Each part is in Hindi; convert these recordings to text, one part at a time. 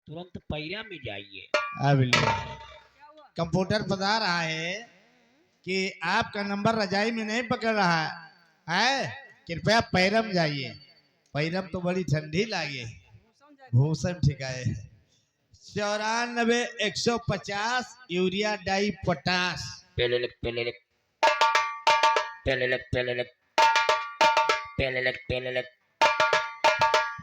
तुरंत पैरा में जाइए। कंप्यूटर बता रहा है कि आपका नंबर रजाई में नहीं पकड़ रहा है, कृपया पैरम जाइए। पैरम तो बड़ी ठंडी लागे, भूषण ठिकाए 94 150 यूरिया डाई पोटास। पहले लिख पहले लिख पहले लिख पहले लिख पहले लिख पहले लिख।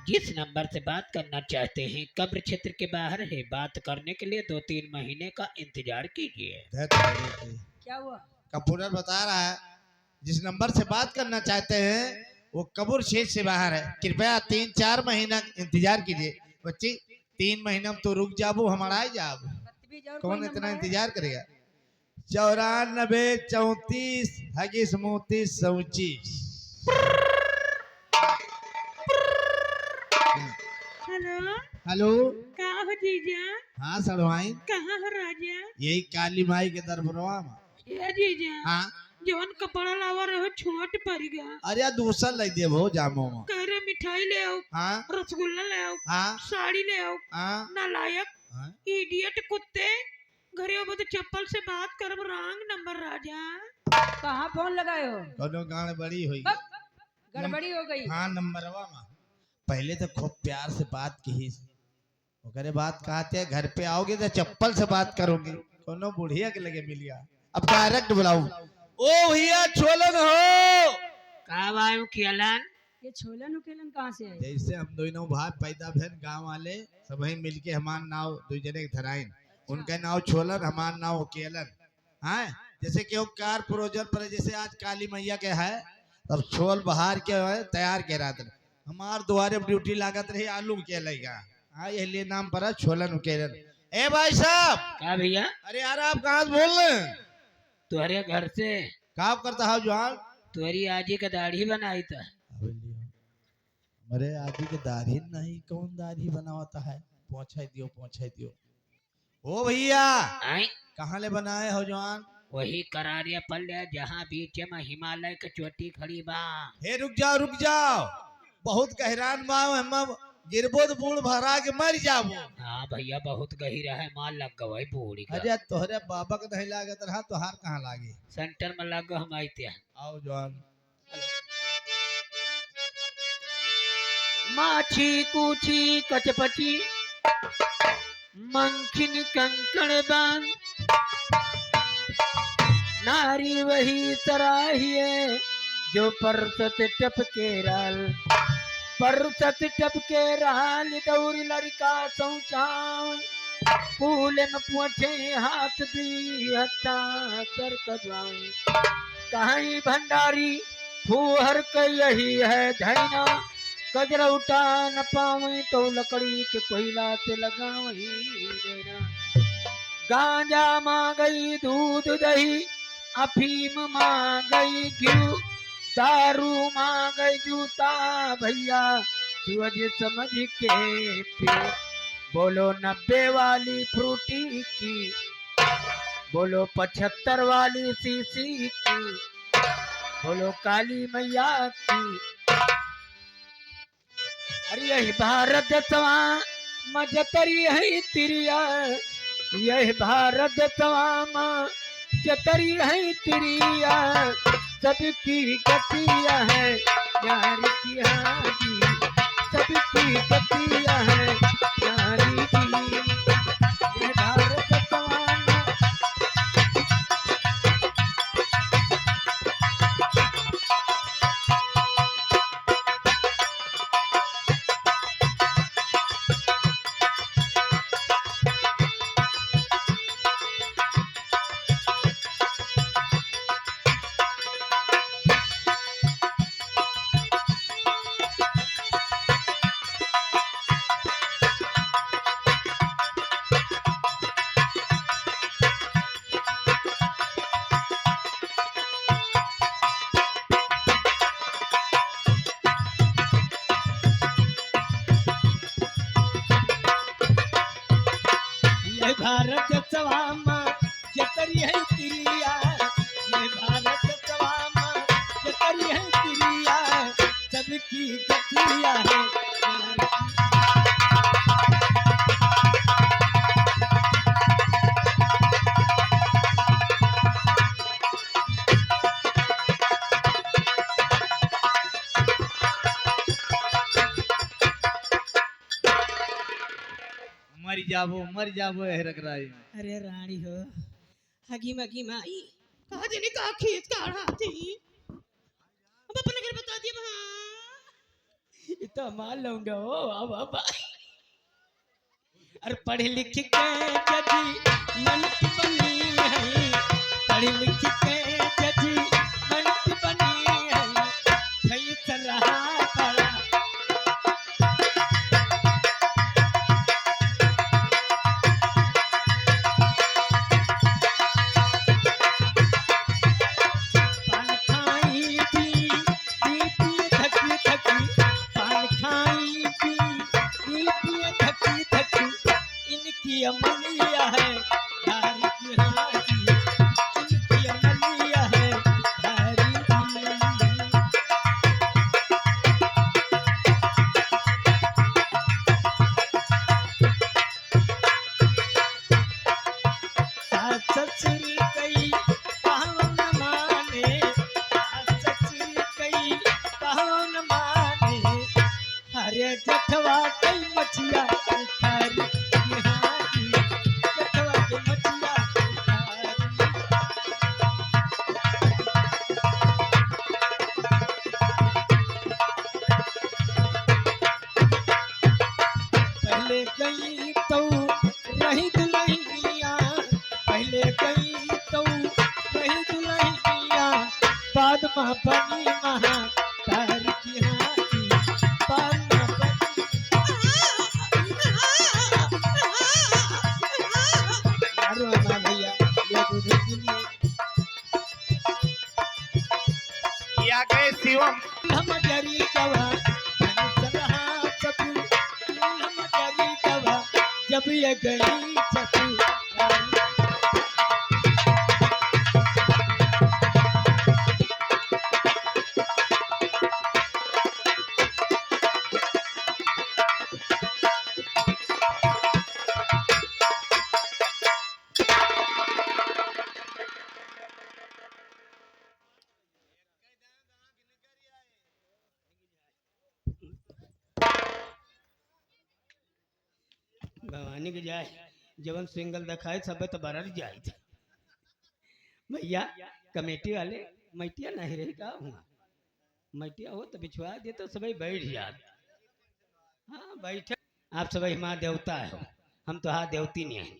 जिस नंबर से बात करना चाहते हैं कब्र क्षेत्र के बाहर है। बात करने के लिए 2-3 महीने का इंतजार कीजिए। क्या हुआ? कंप्यूटर बता रहा है जिस नंबर से बात करना चाहते हैं वो कब्र क्षेत्र से बाहर है, कृपया 3-4 महीना इंतजार कीजिए। बच्ची 3 महीना में तो रुक जाबो, हमारा ही जाबो, कौन इतना इंतजार करेगा। 94 34 हगीस 34 34। हेलो हेलो, कहाँ हो जीजा? हाँ सड़वाई, कहाँ हो राजा? यही काली माई के दरबारवा में। ये जीजा हाँ, जवन कपड़ा लावा रहो छोट पड़ गया। अरे दूसरा ले दे वो जामो में। कह रहे मिठाई ले आओ, हाँ रसगुल्ला ले आओ, हाँ साड़ी ले आओ। हाँ नालायक हाँ। इडियट कुत्ते, घरे अब तो चप्पल से बात करब। रंग नंबर राजा। कहाँ फोन लगाए हो? दोनों गाने बड़ी हुई, गड़बड़ी हो गई। हाँ नंबरवा में। पहले तो खूब प्यार से बात की, ओकरे बात कहते घर पे आओगे तो चप्पल से बात करोगे, कोनो बुढ़िया के लगे मिल गया। अब डायरेक्ट बुलाऊ। ओ भैया छोलन हो। कब आयो खेलन? ये छोलन उकेलन कहाँ से है? जैसे हम दोनों भाई पैदा भेल, गांव वाले सब मिलके हमार नाव दो जने के धराइन, उनका नाव छोलन, हमार नाव केलन। हाँ, जैसे कि कार प्रोजर पर जैसे आज काली मैया के है तब छोल बहार के तैयार के रात हमार द्वारे ड्यूटी लागत रही आलू के लेगा। हाँ, ये लिए नाम पर छोलन उकेलन। ए भाई साहब। क्या भैया? अरे यार आप कहाँ से बोल रहे हैं? तुम्हारे घर से। क्या करता है जवान? तुम्हारी आजी का दाढ़ी बनाई था। अरे आजी के दाढ़ी नहीं, कौन दाढ़ी बनाता है? पहुंचा दियो पहुंचा दियो। ओ भैया आई कहाँ ले बनाए हो जवान? वही करारिया पल्ले जहाँ बीच में हिमालय की चोटी खड़ी बा। हे रुक जाओ, बहुत गहरान बा, हम गिरबो तो बूढ़ भरा के मर जाबो। हाँ भैया बहुत गहीरा है, माल लग गई बूढ़ी का। अरे तोहरे बाबा के नहीं लागत रहा, तोहार कहाँ लागे? सेंटर में लग हम आते। आओ जवान। माछी कूची कचपची मंखिन कंकड़ बांध, नारी वही सराहिए जो परसत टपके राल, परसत टपके राल दौरी लड़का सौचाव, फूल में पूछे हाथ दी हत्ता कर कजवाई, कहीं भंडारी फूहर के यही है धैना, कजरा उठा न पावे तो लकड़ी के कोयला से लगावही देना। गांजा मां गई दूध दही, अफीम मां गई घी, दारू मां गई जूता, भैया सूरज समझ के पियो। बोलो 90 वाली फ्रूटी की, बोलो 75 वाली सीसी की, बोलो काली मैया की। अरे यही भारत सवा मजतरी है तिरिया, यही भारत सवा मजतरी है तिरिया, सबकी गतिया है यारी की हाजी, सबकी गतिया है यारी की। ये भारत सवा भारत सवाम जतरी है तिरिया, ये भारत सवाम जतरी है तिरिया, सबकी गतिया है मर जाबो है रख रहा है। अरे रानी हो हगी मगी माई कहा देने का खेत काढ़ा थी अब अपने घर बता दिया वहाँ इतना मार लूंगा ओ अब अरे पढ़े लिख के जजी मन की बनी है पढ़े लिख के जजी मन की बनी है कहीं चल रहा पड़ा अमलिया है धारी की हाथी इनकी अमलिया है धारी की ससुर कई कहो न माने ससुर कई कहो न माने हरे जठवा कई मछिया खारी की हाथी जठवा की मछिया खारी पहले गई तो रही दुल्हनिया पहले गई तो रही दुल्हनिया बाद में बनी महा तारी की हाथी बाद में बनी मारो हमारा भैया ये दूध के लिए या गए शिवम हम जरी कवा चलहा चतु हम जरी कवा जब ये गई चतु भवानी के जाए जवन सिंगल दिखाए सब तो बरल जाए भैया कमेटी वाले मैटिया नहीं रहेगा हुआ मैटिया हो तो बिछवा दे तो सभी बैठ जात हाँ बैठे आप सभी माँ देवता हो हम तो हाँ देवती नहीं हैं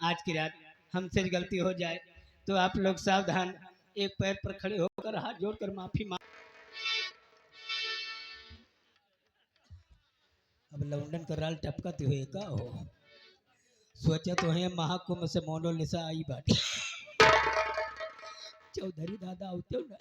आज की रात हमसे गलती हो जाए तो आप लोग सावधान एक पैर पर खड़े होकर हाथ जोड़कर माफी मांग अब लौंडन का राल टपकते हुए का हो सोचा तो है महाकुंभ से मोनोलिसा आई बात चौधरी दादा आते हो ना